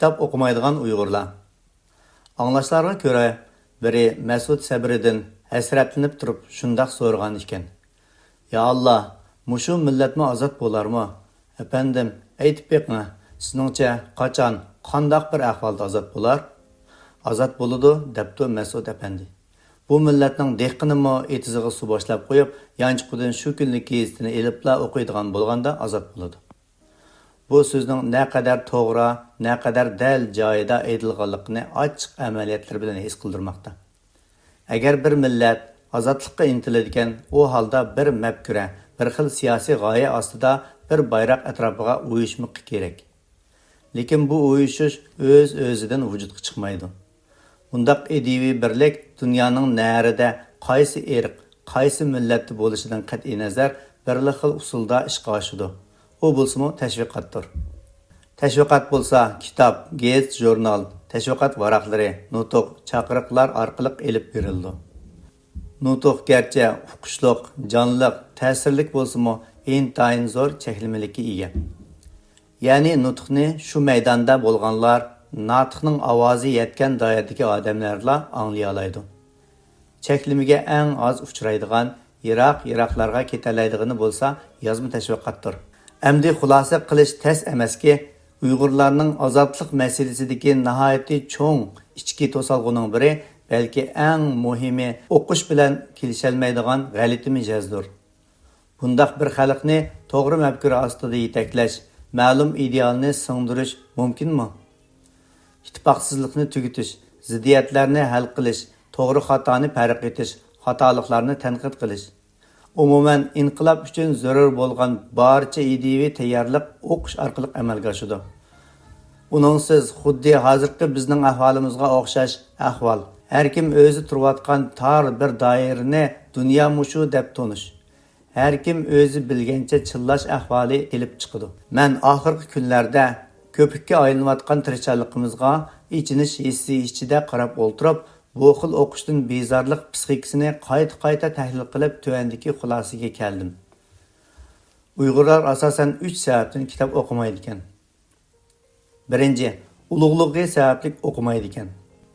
Kitap o'qimaydigan Uyg'urlar. Anglashlarga ko'ra, biri Mas'ud Sabriddin hasratlanib turib shundoq so'ragan ekan. Ya Allah, mushu millatmi ozod bo'larmi? Efendim, aytib beqing, sizningcha qachon, qandoq bir ahvolda ozod bo'lar? Ozod bo'ladi, debdi Mas'ud efendi. Bu millatning dehqinimi etiziga suv boshlab qo'yib, yanchiqidan shu kunlik gazetini elibla o'qiydigan bo'lganda ozod bo'ladi. Bu so'zning naqadar to'g'ri, naqadar dal joyida aytilganligini ochiq amaliyotlar bilan his qildirmoqda. Agar bir millat ozodlikka intiladigan, u holda bir mafkura, bir xil siyosiy g'oya ostida bir bayroq atrofiga uyushmoq kerak. Lekin bu uyushish o'z-o'zidan vujudga chiqmaydi. Bundaq ediviy birlik dunyoning narida qaysi irq, qaysi millatda bo'lishidan qat'iy nazar bir xil usulda ishga oshadi. U bo'lsa-mu tashviqotdir. Tashviqot bo'lsa, kitob, gazet, jurnal, tashviqot varaqlari, nutuq, chaqiriqlar orqali elib berildi. Nutuq garchi uqishliq, jonliq, ta'sirlik bo'lsa-mu, intayin zo'r cheklamalikka ega. Ya'ni nutuqni shu maydonda bo'lganlar, natiqning ovozi yetgan doiradagi odamlarla anglay oladi. Cheklimiga eng oz uchraydigan, yiroqlarga ketalaydigani bo'lsa, yozma tashviqotdir. Әмді xulasa qilish tez emaski, Uyg'urlarning ozodlik masalasidagi nihoyatda cho'ng ichki to'salg'uning biri, balki eng muhimi o'qish bilan kelisholmaydigan g'alati mijozdir. Bundaq bir xalqni to'g'ri mafkura ostida yetaklash, ma'lum idealni singdirish mumkinmi? Ittifoqsizlikni tugutish, ziddiyatlarni hal qilish, to'g'ri xatoni farq etish, xatoliklarni tanqid qilish. Umuman inqilob uchun zarur bo'lgan barcha ideviy tayyorlik o'qish orqali amalga oshadi. Uningsiz xuddi hozirgi bizning ahvolimizga o'xshash ahvol. Har kim o'zi turayotgan tor bir doirani dunyo mushu deb tonish. Har kim o'zi bilgancha chillash ahvoli kelib chiqadi. Men oxirgi kunlarda ko'pikka aylanayotgan tirishchiligimizga ichinish hissi ichida qarab o'ltirib, bu xil o'qishdan bezorlik psixikasini qayta tahlil qilib tuvandagi xulosaga keldim. Uyg'urlar asosan 3 sababdan kitob o'qimaydi ekan. Birinchi, ulug'ligi sababli o'qimaydi ekan.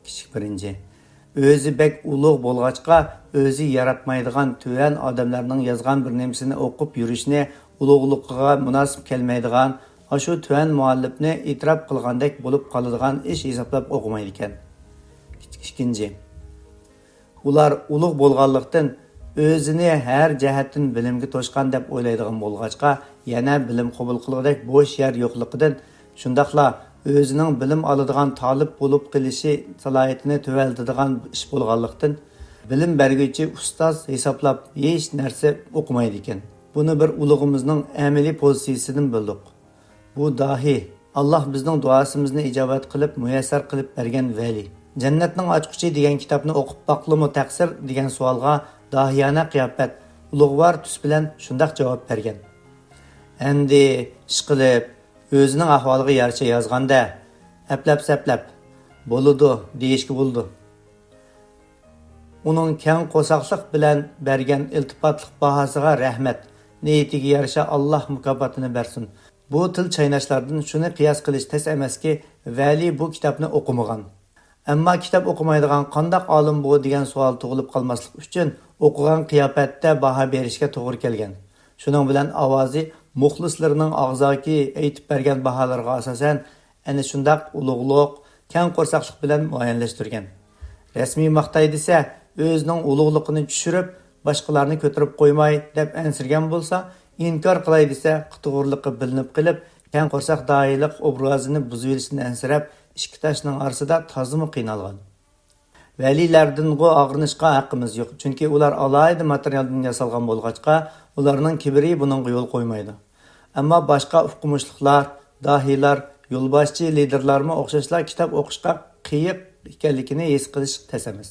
Kichik birinchi. O'zi bek ulug' bo'lg'achqa, o'zi yaratmaydigan tuvan odamlarning yozgan bir narsasini o'qib yurishni ulug'ligiga munosib kelmaydigan, shu tuvan muallifni e'tirof qilgandek bo'lib qoladigan ish hisoblab o'qimaydi ekan. İkinci, ular ulug' bo'lganlikdan o'zini har jihatdan bilimga to'shgan deb o'ylaydigan bo'lg'achqa, yana bilim qabul qilgudek bo'sh yer yo'qligidan, shundaqla o'zining bilim oladigan talib bo'lib qilishi salohiyatini tuvaltadigan ish bo'lganlikdan, bilim berguvchi ustoz hisoblab hech narsa o'qimaydi ekan. Buni bir ulug'imizning amaliy pozitsiyasidan bildik. Bu dahi Alloh bizning duosimizni ijobat qilib, muyassar qilib bergan vali. Jannatning ochqichi degan kitobni o'qib baqlimi taqsir degan savolga dohiyona qiyofat, ulug'vor tus bilan shundoq javob bergan. Endi ishqilib o'zining ahvoliga yarasha yozganda aplab-saplab bo'ludi deyishga bo'ldi. Uning keng qo'saqlik bilan bergan iltifotlik bahosiga rahmat, niyatiga yarasha Alloh mukofotini bersin. Bu til chaynashlardan shuni qiyos qilish tez emaski, vali bu kitobni o'qimagan. Ammo kitob o'qimaydigan qandoq olim bu degan savol tug'ilib qolmaslik uchun o'qigan qiyofatda baho berishga to'g'ri kelgan. Shuning bilan ovozi muxlislarining og'zaki aytib bergan baholarga asosan ana shundoq ulug'liq, keng qo'rsaqlik bilan muayyanlashtirgan. Rasmiy maqtay desa, o'zining ulug'ligini tushirib, boshqalarni ko'tarib qo'ymay deb ansirgan bo'lsa, inkor qilay desa, qitug'urliqqa bilinib qilib, keng qo'rsaq doiralik obrazini buzib olishini ansirab, ikki tashning orasida tozimi qiynalgan. Valilardan bu og'rinishga haqqimiz yo'q, chunki ular alohida materialdan yasalgan bo'lg'achqa, ularning kibri buningga yo'l qo'ymaydi. Ammo boshqa o'qimishliklar, dahiylar, yo'lboshchi liderlarga o'xshashlar kitob o'qishga qiyiq ekanligini his qilish tasamiz.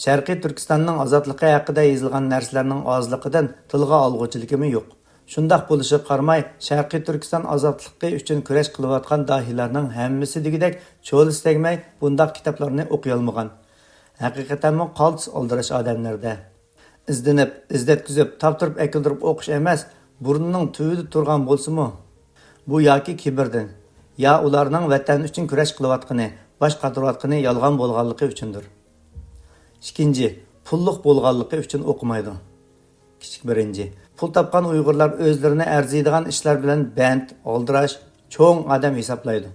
Sharqiy Turkistonning ozodligi haqida yozilgan narsalarning ozligidan tilga olg'uchiligimi yo'q. Shundaq bo'lishi qarmay, Sharqiy Turkiston ozodligi uchun kurash qilayotgan dahilarning hammasi degidek cho'lis tegmay bundaq kitoblarni o'qiy olmagan. Haqiqatanmi qaltis oldirish odamlarda. Izdanib, izdatkizib, toptirib akildirib o'qish emas, burnining tuvida turgan bo'lsa-mu, bu yoki kibrdan, yo ularning vatan uchun kurash qilayotgani, bosh qotirayotgani yolg'on bo'lganligi uchundir. Ikkinchi, pulliq bo'lganligi uchun o'qimaydi. Kichik birinchi, pul topgan Uyg'urlar o'zlarini arziydigan ishlar bilan band, oldirash, cho'ng odam hisoblaydi.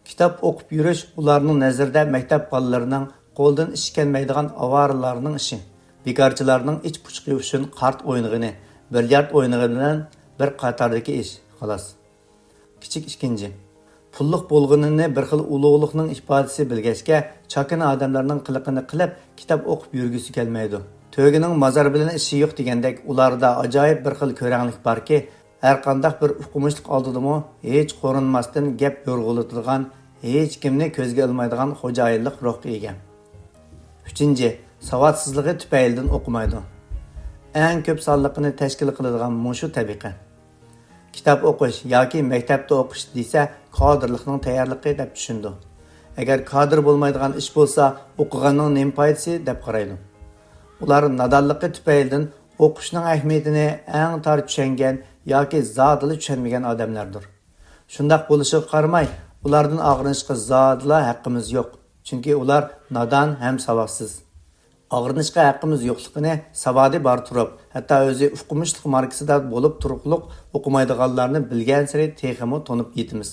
Kitob o'qib yurish ularning nazarida maktab bolalarining qo'ldan ish kelmaydigan avaralarning ishi. Bekorchilarning ich puchqi uchun qart o'ynagani, bilyard o'ynagani bilan bir qatordagi ish, xolos. Kichik ikkinchi, pulliq bo'lganini bir xil ulug'liqning ifodasi bilgachga, chakana odamlarning qiliqini qilib, kitob o'qib yurgisi kelmaydi. Tögining mazar bilan ishi yo'q degandek, ularda ajoyib bir xil ko'ranglik borki, har qanday bir o'qimishlik oldidimi hech qo'rinmasdan gap yo'rg'iladigan, hech kimni ko'zga ilmaydigan xo'jayinlik ruhiga ega. Uchinchi, savodsizligi tufaylidan o'qimaydi. Eng ko'p sonliqni tashkil qiladigan mushu tabiqa. Kitob o'qish yoki maktabda o'qish desa, kadrlikning tayyorligi deb tushundi. Agar kadr bo'lmaydigan ish bo'lsa, o'qiganning nima foydasi deb qaraydi. Ular nadonligi tufaylidan o'qishning ahamiyatini eng tor tushungan yoki zotili tushunmagan odamlardir. Shundaq bo'lishiga qaramay, ulardan og'rinishga zotila haqqimiz yo'q. Chunki ular nadon ham savoqsiz. Og'rinishga haqqimiz yo'qligini savodi bor turib, hatto o'zi o'qimishlik markasida bo'lib turuqliq o'qimaydiganlarni bilgan sari texmi tonib yetimiz.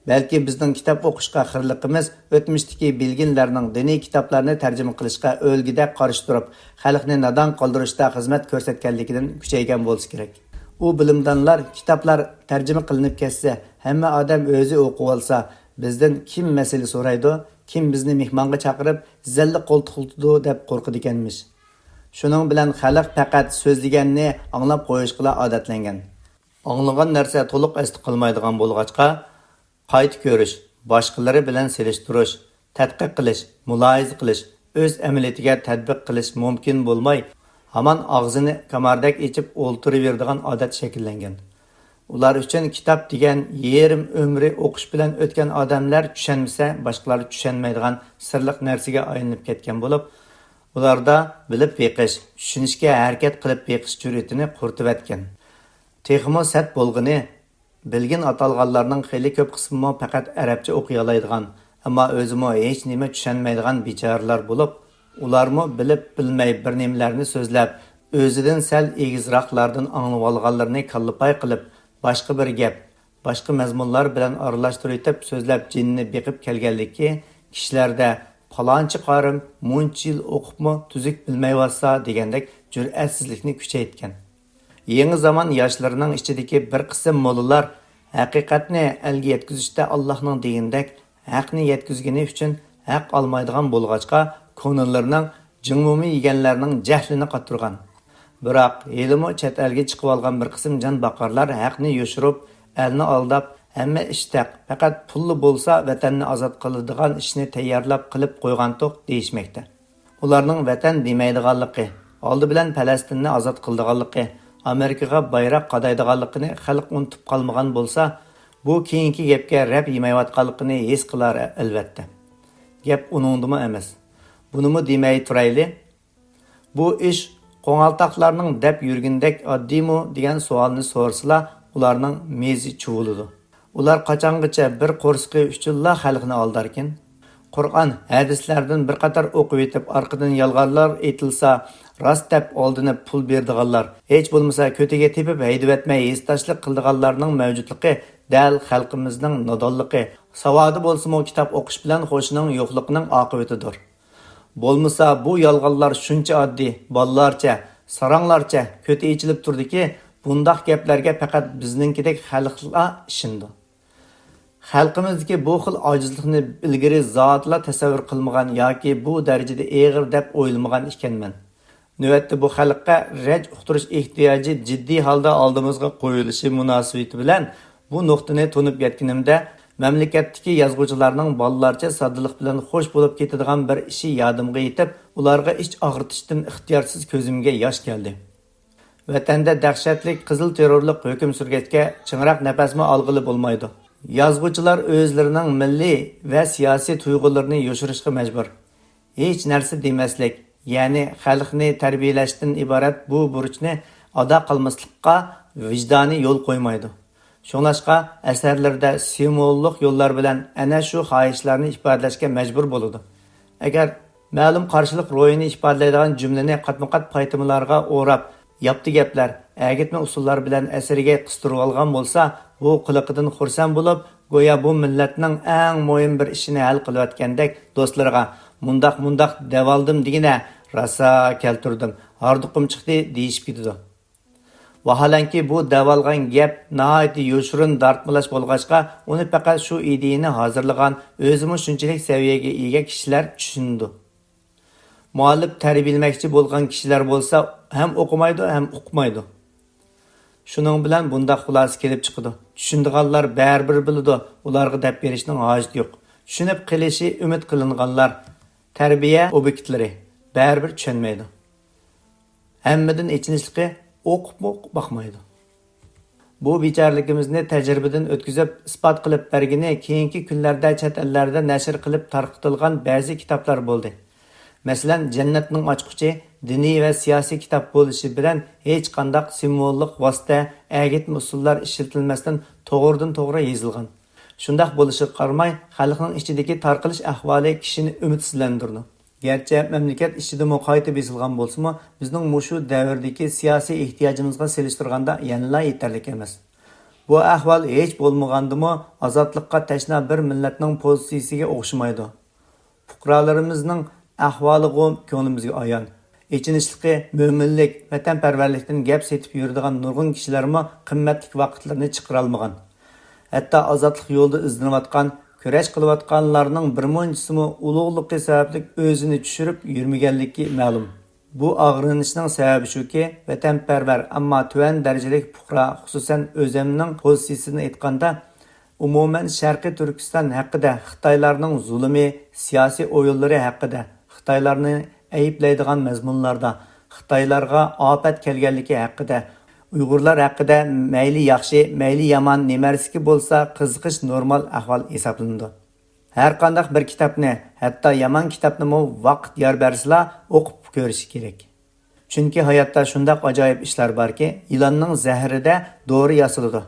Balki bizning kitob o'qishga xirliqimiz o'tmishdagi bilginlarning diniy kitoblarni tarjima qilishga o'lgida qarshi turib, xalqni nadon qoldirishda xizmat ko'rsatganligidan kuchaygan bo'lsa kerak. U bilimdonlar kitoblar tarjima qilinib ketsa, hamma odam o'zi o'qib olsa, bizdan kim masala so'raydi, kim bizni mehmonga chaqirib, zalli qo'ltiqladi deb qo'rqadiganmiz. Shuning bilan xalq faqat so'zlaganni anglab qo'yishga odatlangan. Anglagan narsa to'liq asti qilmaydigan bo'lg'achqa, qayta ko'rish, boshqalari bilan selishtirish, tadqiq qilish, muloyiza qilish, o'z amaliyatiga tatbiq qilish mumkin bo'lmay, hamon og'zini kamardek ichib o'ltiraveradigan odat shakllangan. Ular uchun kitob degan yerim umri o'qish bilan o'tgan odamlar tushunmasa, boshqalar tushunmaydigan sirliq narsaga aylanib ketgan bo'lib, ularda bilib beqish, tushunishga harakat qilib beqish jur'atini qurtib Texmo sat bo'lg'ini bilgin atalganlarning xeyli ko'p qismi faqat arabcha o'qiy oladigan, ammo o'zimi hech nima tushunmaydigan bechoralar bo'lib, ularmi bilib bilmay bir nimalarni so'zlab, o'zidan sal egizroqlardan anglab olganlarni kallapay qilib, boshqa bir gap, boshqa mazmunlar bilan aralashtirib so'zlab jinni beqib kelganligi kishilarda falonchi qorim muncha yil o'qibmi tuzuk bilmayotsa degandek jur'atsizlikni kuchaytgan. Yangi zaman yoshlarining ichidagi bir qism mo'llar haqiqatni elga yetkazishda Allohning degandek haqni yetkazgani uchun haq olmaydigan bo'lg'achqa ko'ngillarining jingmumi yeganlarning jahlini qatirgan. Biroq elimi chet elga chiqib olgan bir qism jon baqarlar haqni yoshirib, elni aldab, hamma ishtaq, faqat pulli bo'lsa vatanni ozod qiladigan ishni tayyorlab qilib qo'ygan to'q deyishmoqda. Ularning vatan demaydiganligi, oldi bilan Falastinni ozod qildiganligi, Amerikaga bayroq qadaydiganligini xalq unutib qolmagan bo'lsa, bu keyingi gapga rab yemayotganligini his qilar albatta. Gap uningdimi emas. Bunimi demay turayli? Bu ish qo'ng'altoqlarning deb yurgindek oddiymi degan savolni so'rsalar, ularning mezi chuvulidi. Ular qachongacha bir qo'rsqi uchunla xalqni aldarkin? Qur'on, hadislardan bir qator o'qib etib, orqadan yolg'onlar aytilsa, rost deb oldini pul berdiganlar, hech bo'lmasa ko'tiga tepib haydab etmay histashlik qildiganlarning mavjudligi dal xalqimizning nodonligi, savodi bo'lsa-mu kitob o'qish bilan xo'shining yo'qligining oqibatidir. Bo'lmasa bu yolg'onlar shuncha oddiy, bolalarcha, saranglarcha ko'ti ichilib turdiki, bundaq gaplarga faqat bizninkidek xalqlar ishindi. Xalqimizdagi bu xil ojizlikni ilgari zotla tasavvur qilmagan yoki bu darajada og'ir deb o'ylamagan ekanman. Navbatda bu xalqqa raj uqtirish ehtiyoji jiddiy holda oldimizga qo'yilishi munosabati bilan bu nuqtani tunib yetganimda mamlakatdagi yozuvchilarning bolalarcha soddilik bilan xo'sh bo'lib ketadigan bir ishi yodimga yetib, ularga ich og'ritishdan ixtiyorsiz ko'zimga yosh keldi. Vatanda dahshatli qizil terrorlik hukm surgachga chinroq nafasmi olg'ili bo'lmaydi. Yozuvchilar o'zlarining milliy va siyosiy tuyg'ularini yoshirishga majbur. Hech narsa demaslik, ya'ni xalqni tarbiyalashdan iborat bu burchni ado qilmaslikqa vijdoni yo'l qo'ymaydi. Şoңlashqa əsərlərdə simvolluq yollar bilan ana shu xohishlarni ifodalashga majbur bo'ladi. Agar ma'lum qarshilik ro'yini ifodalaydigan jumlani qatma-qat paytimlarga o'rab, yapti gaplar, agitma usullar bilan asariga qistirib olgan bo'lsa, bu qiliqidan xursand bo'lib, go'yo bu millatning eng muhim bir ishini hal qilayotgandek do'stlarga mundaq davoldim degina rasa keltirdim, harduqim chiqdi deyishib ketdi. Vaholanki bu davolgan gap nihoyatda yo'shirin dartmalash bo'lg'achqa, uni faqat shu ideyani hozirlagan, o'zimi shunchalik saviyaga ega kishilar tushundi. Muallif tarbiyalamoqchi bo'lgan kishilar bo'lsa, ham o'qimaydi, ham uqmaydi. Shuning bilan bundaq xulosa kelib chiqdi. Tushundiganlar baribir biladi, ularga deb berishning hojati yo'q. Tushunib qilishi umid qilinganlar, tarbiya obyektlari baribir tushunmaydi. Hammadan echinishliqi o'qib baxmaydi. Bu bechorligimizni tajribadan o'tkazib, isbot qilib bergini keyingi kunlarda chet ellarda nashr qilib tarqitilgan ba'zi kitoblar bo'ldi. Masalan, Jannatning ochqichi diniy va siyosiy kitob bo'lishi bilan hech qanday simvollik vosita, agitma usullar ishlatilmasdan to'g'ridan-to'g'ri yozilgan. Shundaq bo'lishiga qaramay, xalqning ichidagi tarqalish ahvoli kishini umidsizlantirdi. Gerçi memleket işçide muqaytib esilgan bolsa-mı, bizning mushu davrdagi siyosiy ehtiyojimizga selishtirganda yanıla yeterlik emas. Bu ahvol hech bo'lmagandimi, ozodlikqa tashna bir millatning pozitsiyasiga o'xshamaydi. Fuqarolarimizning ahvoli ko'nglimizga ayon. Echinishliqi, mo'minlik, vatanparvarlikdan gap setib yuradigan nurg'un kishilarmi qimmatli vaqtlarini chiqara olmagan. Hatto ozodlik yo'lida izlanayotgan, kurash qilayotganlarning bir munchasimi ulug'liqi sababli o'zini tushirib yurmaganligi ma'lum. Bu og'rinishning sababi shuki, vatanparvar ammo tuvan darajalik fuqaro, xususan o'zimning pozitsiyasini aytganda, umuman Sharqiy Turkiston haqida, Xitoylarning zulmi, siyosiy o'yinlari haqida, Xitoylarni ayiblaydigan mazmunlarda, Xitoylarga ofat kelganligi haqida, Uyg'urlar haqida mayli yaxshi, mayli yomon nemarski bo'lsa, qiziqish normal ahvol hisoblanadi. Har qanday bir kitobni, hatto yomon kitobni vaqt yor bersa, o'qib ko'rish kerak. Chunki hayotda shunday ajoyib ishlar borki, ilonning zahrida dori yasiladi.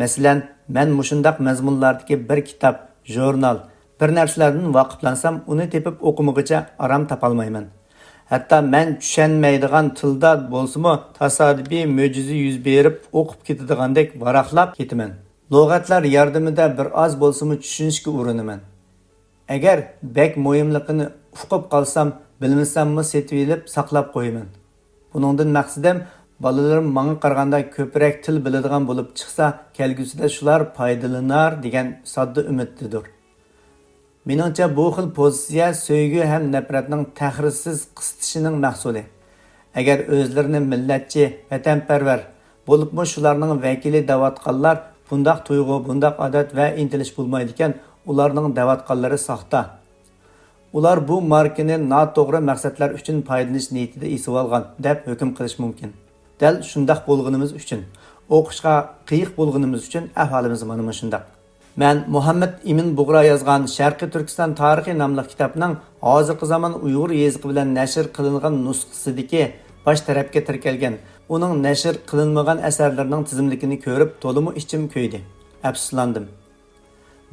Masalan, men mushundaq mazmunlardagi bir kitob, jurnal, bir narsalardan vaqtlansam, uni tepib o'qimaguncha aram topolmayman. Hatta men tushunmaydigan tilda bo'lsa-mu, tasodifiy mo'jiza yuz berib o'qib ketadigandek varaqlab ketaman. Lug'atlar yordamida bir oz bo'lsa-mu tushunishga urinaman. Agar bek muhimligini uqib qolsam, bilmasammi setib olib saqlab qo'yaman. Buningdan maqsadim bolalarim menga qaraganda ko'proq til biladigan bo'lib chiqsa, kelgusida shular foydalanar degan sodda umiddir. Meningcha bu xil pozitsiya so'ygi ham nafratning tahrirsiz qistishining mahsuli. Agar o'zlarini millatchi, vatanparvar bo'libmi shularning vakili davatqanlar bundaq tuyg'u, bundaq odat va intilish bo'lmaydi ekan, ularning davatqanlari soxta. Ular bu markani noto'g'ri maqsadlar uchun foydalanish niyatida esib olgan deb hukm qilish mumkin. Dal shundaq bo'lganimiz uchun, o'qishga qiyiq bo'lganimiz uchun ahvolimiz mana shundaq. Men Muhammad Emin Bug'ra yozgan Sharqiy Turkiston tarixi nomli kitobning hozirgi zamon Uyg'ur yoziqi bilan nashr qilingan nusxasidagi bosh tarafga tirkalgan, uning nashr qilinmagan asarlarining tizimligini ko'rib, to'liq ichim ko'ydi. Afsuslandim.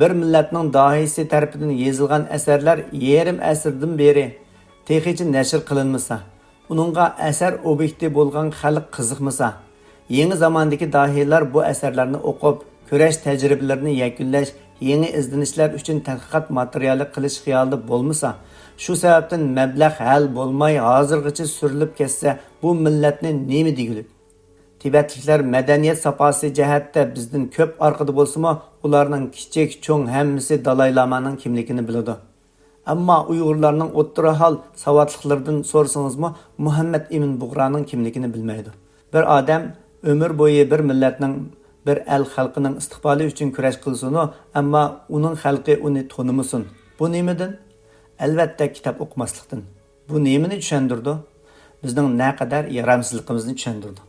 Bir millatning dohisi tarafidan yozilgan asarlar yarim asrdan beri texicha nashr qilinmasa, uningga asar obyekti bo'lgan xalq qiziqmasa, yangi zamondagi dohiylar bu asarlarni o'qib kurash tajribalarini yakunlash, yangi izlanishlar uchun tadqiqot materiali qilish xiyolida bo'lmasa, shu sababdan mablag' hal bo'lmay hozirgacha surilib ketsa, bu millatni nima degulik? Tibetliklar madaniyat saposi jihatda bizdan ko'p orqada bo'lsa-mu, ularning kichik, cho'ng hammasi Dalay Lamaning kimligini biladi. Ammo Uyg'urlarning o'ttira hol savodliklaridan so'rasangizmi, Muhammad Emin Bug'raning kimligini bilmaydi. Bir odam ömür bo'yi bir millatning bir el xalqining istiqboli uchun kurash qilsin, ammo uning xalqi uni tanımasın. Bu nimidan? Albatta kitob o'qimaslikdan. Bu nimani tushundirdi? Bizning naqadar yaramsizligimizni tushundirdi.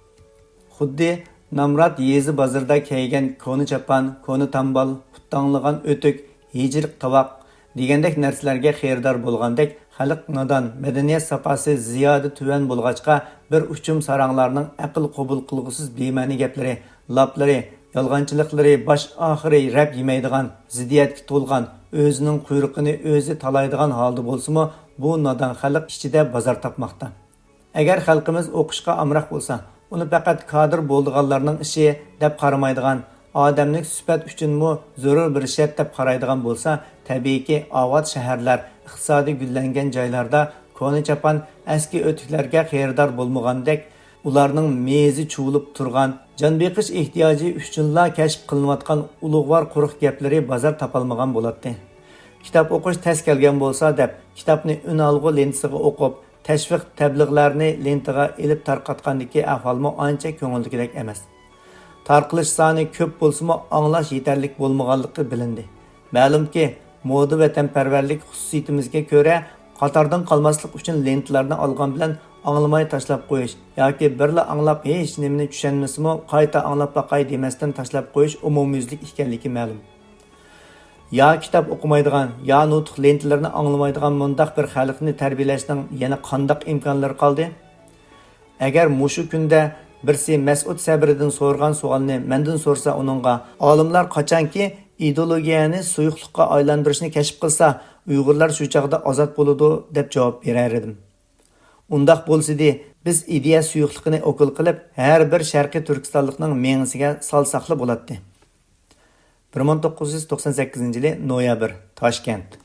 Xuddi Namrat yezi bozorda kiygan koni chapan, koni tambal, puttanlagan o'tik, hijriq tovoq degandek narsalarga xeridor bo'lgandek, xalq nodon, madaniyat saposi ziyoda tuvan bo'lg'achqa bir uchum saranglarning aql qabul qilg'usiz bema'ni gaplari, laplari, yolg'onchiliklari bosh oxiri rab yemaydigan, ziddiyatga to'lgan, o'zining quyruqini o'zi talaydigan holda bo'lsa-mu, bu nodon xalq ichida bozor topmoqda. Agar xalqimiz o'qishga amroq bo'lsa, uni faqat kadr bo'ldiganlarning ishi deb qaramaydigan, odamlik sifat uchunmi zarur bir shart deb qaraydigan bo'lsa, tabiiyki avod shaharlar, iqtisodiy gullangan joylarda koni chapan eski o'tiklarga xeridor bo'lmagandek, ularning mezi chuvilib turgan, jon beqish ehtiyoji uchunla kashf qilinayotgan ulug'vor quruq gaplari bozor topolmagan bo'ladi. Kitob o'qish tez kelgan bo'lsa deb, kitobni unalg'u lentasiga o'qib, tashviq tabliğlarni lentaga ilib tarqatgandagi ahvolmi ancha ko'ngildagidek emas. Tarqilish soni ko'p bo'lsa-mu, anglash yetarlik bo'lmaganligi bilindi. Ma'lumki, moda va tanparvarlik xususiyatimizga ko'ra qatordan qolmaslik uchun lentalarni olgan bilan anglamay tashlab qo'yish yoki birla anglab hech nimani tushunmasimi qayta anglab baqay demasdan tashlab qo'yish umumyuzlik ekanligi ma'lum. Ya kitob o'qimaydigan, ya nutq lentalarni anglamaydigan mundaq bir xalqni tarbiyalashning yana qanday imkonlari qoldi? Agar mushu kunda birsi Mas'ud Sabridan so'rgan savolni mendan so'rsa uningga, olimlar qachonki ideologiyani suyuqlikqa aylantirishni kashf qilsa, Uyg'urlar shu chaqda ozod bo'ladi deb javob berar edim. Undaq bo'lsa-di, biz ideya suyuqligini o'qil qilib, har bir Sharqiy Turkistonlikning mengisiga salsaqli bo'ladi. 1998 yili noyabr, Toshkent.